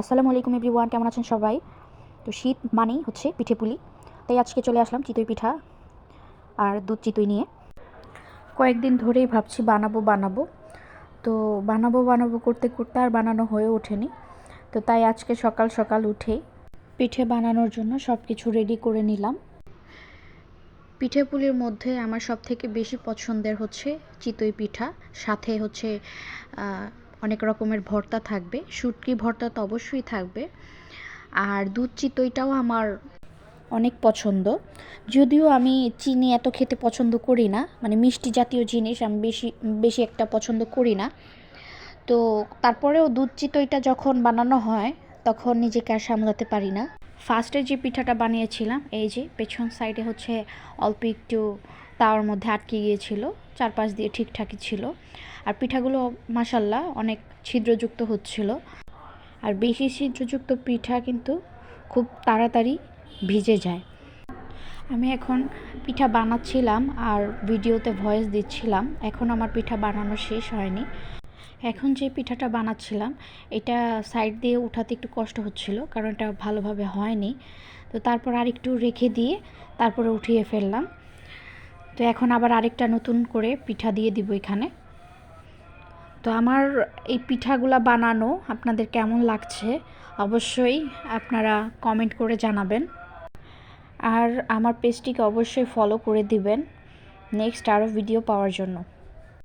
আসসালামু আলাইকুম এভরিওয়ান, কেমন আছেন সবাই? তো শীত মানেই হচ্ছে পিঠে পুলি, তাই আজকে চলে আসলাম চিতই পিঠা আর দুধ চিতই নিয়ে। কয়েকদিন ধরেই ভাবছি বানাবো, তো বানাবো করতে করতে আর বানানো হয়ে ওঠেনি। তো তাই আজকে সকাল সকাল উঠেই পিঠে বানানোর জন্য সব কিছু রেডি করে নিলাম। পিঠে পুলির মধ্যে আমার সব থেকে বেশি পছন্দের হচ্ছে চিতই পিঠা, সাথে হচ্ছে অনেক রকমের ভর্তা থাকবে, শুটকি ভর্তা তো অবশ্যই থাকবে। আর দুধ চিতইটাও আমার অনেক পছন্দ, যদিও আমি চিনি এত খেতে পছন্দ করি না, মানে মিষ্টি জাতীয় জিনিস আমি বেশি একটা পছন্দ করি না। তো তারপরেও দুধ চিতইটা যখন বানানো হয় তখন নিজেকে আর সামলাতে পারি না। ফার্স্টে যে পিঠাটা বানিয়েছিলাম, এই যে পেছন সাইডে হচ্ছে অল্প একটু তাওয়ার মধ্যে আটকে গিয়েছিল, চারপাশ দিয়ে ঠিকঠাকই ছিল। আর পিঠাগুলো মাশাল্লাহ অনেক ছিদ্রযুক্ত হচ্ছিল। আর বেশি ছিদ্রযুক্ত পিঠা কিন্তু খুব তাড়াতাড়ি ভিজে যায়। আমি এখন পিঠা বানাচ্ছিলাম আর ভিডিওতে ভয়েস দিচ্ছিলাম। এখন আমার পিঠা বানানো শেষ হয়নি। এখন যে পিঠাটা বানাচ্ছিলাম এটা সাইড দিয়ে উঠাতে একটু কষ্ট হচ্ছিল, কারণ এটা ভালোভাবে হয়নি। তো তারপর আর একটু রেখে দিয়ে তারপরে উঠিয়ে ফেললাম। তো এখন আবার আরেকটা নতুন করে পিঠা দিয়ে দিব এখানে। তো আমার এই পিঠাগুলা বানানো আপনাদের কেমন লাগছে অবশ্যই আপনারা কমেন্ট করে জানাবেন। আর আমার পেজটিকে অবশ্যই ফলো করে দিবেন নেক্সট আরও ভিডিও পাওয়ার জন্য।